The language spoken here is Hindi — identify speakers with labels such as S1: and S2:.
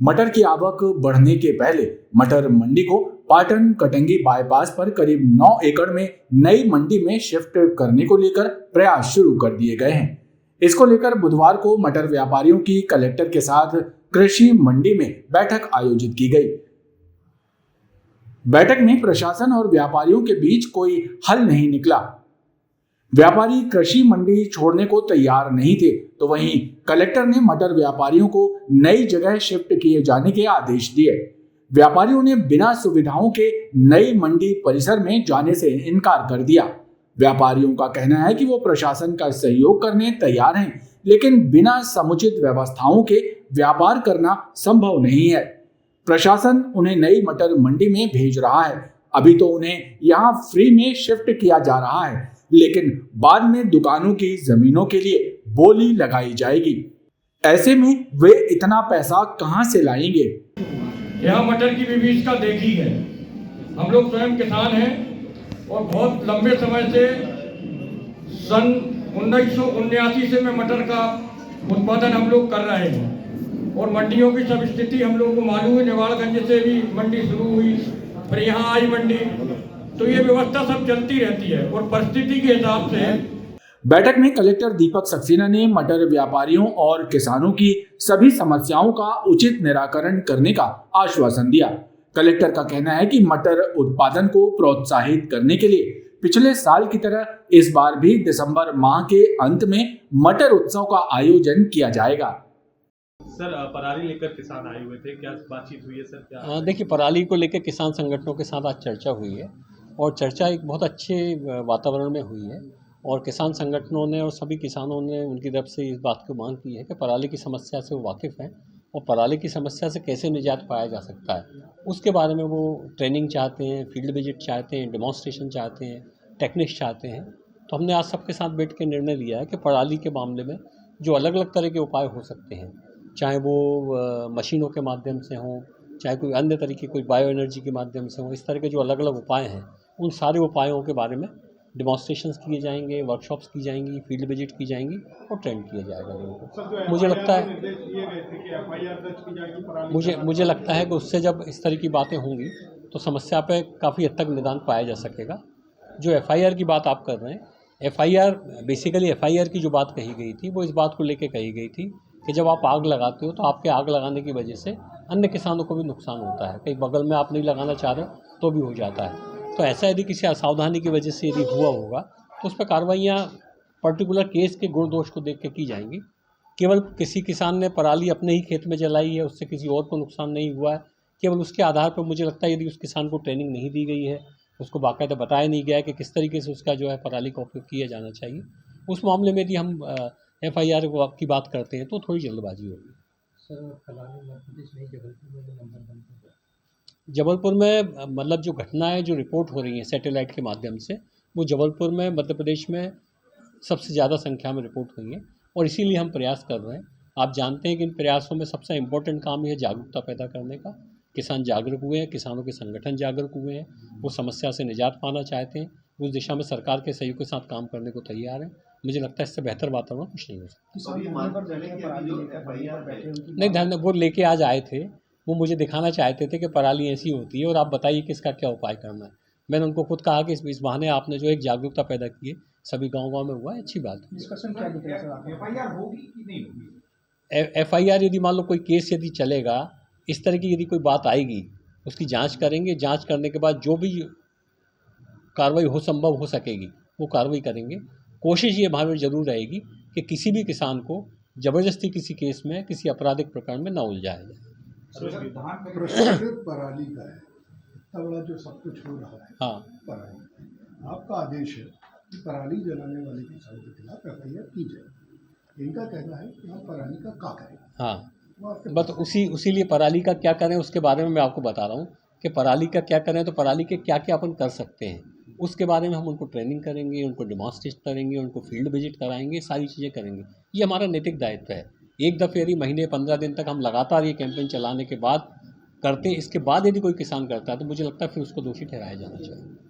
S1: मटर की आवक बढ़ने के पहले मटर मंडी को पाटन कटंगी बाईपास पर करीब 9 एकड़ में नई मंडी में शिफ्ट करने को लेकर प्रयास शुरू कर दिए गए हैं। इसको लेकर बुधवार को मटर व्यापारियों की कलेक्टर के साथ कृषि मंडी में बैठक आयोजित की गई। बैठक में प्रशासन और व्यापारियों के बीच कोई हल नहीं निकला। व्यापारी कृषि मंडी छोड़ने को तैयार नहीं थे, तो वहीं कलेक्टर ने मटर व्यापारियों को नई जगह शिफ्ट किए जाने के आदेश दिए। व्यापारियों ने बिना सुविधाओं के नई मंडी परिसर में जाने से इनकार कर दिया। व्यापारियों का कहना है कि वो प्रशासन का सहयोग करने तैयार हैं, लेकिन बिना समुचित व्यवस्थाओं के व्यापार करना संभव नहीं है। प्रशासन उन्हें नई मटर मंडी में भेज रहा है। अभी तो उन्हें यहाँ फ्री में शिफ्ट किया जा रहा है, लेकिन बाद में दुकानों की जमीनों के लिए बोली लगाई जाएगी। ऐसे में वे इतना पैसा कहां से लाएंगे?
S2: यहाँ मटर की भी बीज का देखी है। हम लोग स्वयं किसान हैं और बहुत लंबे समय से सन 1979 से मैं मटर का उत्पादन हम लोग कर रहे हैं और मंडियों की सब स्थिति हम लोग को मालूम है। नेवाड़गंज से भी मंडी शुरू हुई, फिर यहाँ आई मंडी, तो ये व्यवस्था सब चलती रहती है और परिस्थिति के हिसाब से।
S1: बैठक में कलेक्टर दीपक सक्सेना ने मटर व्यापारियों और किसानों की सभी समस्याओं का उचित निराकरण करने का आश्वासन दिया। कलेक्टर का कहना है कि मटर उत्पादन को प्रोत्साहित करने के लिए पिछले साल की तरह इस बार भी दिसंबर माह के अंत में मटर उत्सव का आयोजन किया जाएगा।
S3: सर, पराली लेकर किसान आए हुए थे, क्या बातचीत हुई है सर? क्या
S4: देखिए, पराली को लेकर किसान संगठनों के साथ आज चर्चा हुई है और चर्चा एक बहुत अच्छे वातावरण में हुई है और किसान संगठनों ने और सभी किसानों ने उनकी तरफ से इस बात की मांग की है कि पराली की समस्या से वो वाकिफ़ हैं और पराली की समस्या से कैसे निजात पाया जा सकता है, उसके बारे में वो ट्रेनिंग चाहते हैं, फील्ड विजिट चाहते हैं, डेमोन्स्ट्रेशन चाहते हैं, टेक्निक्स चाहते हैं। तो हमने आज सबके साथ बैठ के निर्णय लिया है कि पराली के मामले में जो अलग अलग तरह के उपाय हो सकते हैं, चाहे वो मशीनों के माध्यम से हों, चाहे कोई अन्य तरीके कोई बायो एनर्जी के माध्यम से हों, इस तरह के जो अलग अलग उपाय हैं, उन सारे उपायों के बारे में डेमोन्स्ट्रेशंस किए जाएंगे, वर्कशॉप्स की जाएंगी, फील्ड विजिट की जाएंगी और ट्रेंड किया जाएगा लोगों को। मुझे लगता है कि उससे जब इस तरह की बातें होंगी तो समस्या पे काफ़ी हद तक निदान पाया जा सकेगा। जो FIR की बात आप कर रहे हैं, FIR बेसिकली FIR की जो बात कही गई थी वो इस बात को लेकर कही गई थी कि जब आप आग लगाते हो तो आपके आग लगाने की वजह से अन्य किसानों को भी नुकसान होता है। कहीं बगल में आप नहीं लगाना चाह रहे तो भी हो जाता है। तो ऐसा यदि किसी असावधानी की वजह से यदि हुआ होगा तो उस पर कार्रवाइयाँ पर्टिकुलर केस के गुण दोष को देख के की जाएंगी। केवल किसी किसान ने पराली अपने ही खेत में जलाई है, उससे किसी और को नुकसान नहीं हुआ है, केवल उसके आधार पर मुझे लगता है यदि उस किसान को ट्रेनिंग नहीं दी गई है, उसको बाकायदा बताया नहीं गया है कि किस तरीके से उसका जो है पराली का उपयोग किया जाना चाहिए, उस मामले में यदि हम FIR की बात करते हैं तो थोड़ी जल्दबाजी होगी। जबलपुर में मतलब जो घटनाएं जो रिपोर्ट हो रही हैं सैटेलाइट के माध्यम से, वो जबलपुर में मध्य प्रदेश में सबसे ज़्यादा संख्या में रिपोर्ट हुई हैं और इसीलिए हम प्रयास कर रहे हैं। आप जानते हैं कि इन प्रयासों में सबसे इम्पोर्टेंट काम है जागरूकता पैदा करने का। किसान जागरूक हुए हैं, किसानों के संगठन जागरूक हुए हैं, वो समस्या से निजात पाना चाहते हैं, उस दिशा में सरकार के सहयोग के साथ काम करने को तैयार है। मुझे लगता है इससे बेहतर वातावरण कुछ नहीं हो सकता। नहीं, धन्यवाद। वो लेके आज आए थे, वो मुझे दिखाना चाहते थे कि पराली ऐसी होती है और आप बताइए कि इसका क्या उपाय करना है। मैंने उनको खुद कहा कि इस बहाने आपने जो एक जागरूकता पैदा की है, सभी गांव-गांव में हुआ है, अच्छी बात है।
S5: डिस्कशन क्या दिख रहा है? FIR होगी कि नहीं होगी?
S4: FIR यदि मान लो कोई केस यदि चलेगा, इस तरह की यदि कोई बात आएगी, उसकी जांच करेंगे। जांच करने के बाद जो भी कार्रवाई संभव हो सकेगी वो कार्रवाई करेंगे। कोशिश ये हमारी जरूर रहेगी कि किसी भी किसान को ज़बरदस्ती किसी केस में, किसी आपराधिक प्रकरण में न उलझाया जाए।
S5: प्रशासित पराली का है, इतना बड़ा जो सब कुछ हो रहा है।
S4: हाँ,
S5: पराली आपका आदेश है कि पराली जलाने वाले किसान के खिलाफ FIR की जाए। इनका कहना है कि हम पराली का क्या करें।
S4: हाँ, बस उसी लिए पराली का क्या करें उसके बारे में मैं आपको बता रहा हूँ कि पराली का क्या करें, तो पराली के क्या क्या अपन कर सकते हैं उसके बारे में हम उनको ट्रेनिंग करेंगे, उनको डेमोन्स्ट्रेट करेंगे, उनको फील्ड विजिट कराएंगे, सारी चीज़ें करेंगे। ये हमारा नैतिक दायित्व है। एक दफ़े यदि महीने 15 दिन तक हम लगातार ये कैंपेन चलाने के बाद करते हैं, इसके बाद यदि कोई किसान करता है तो मुझे लगता है फिर उसको दोषी ठहराया जाना चाहिए।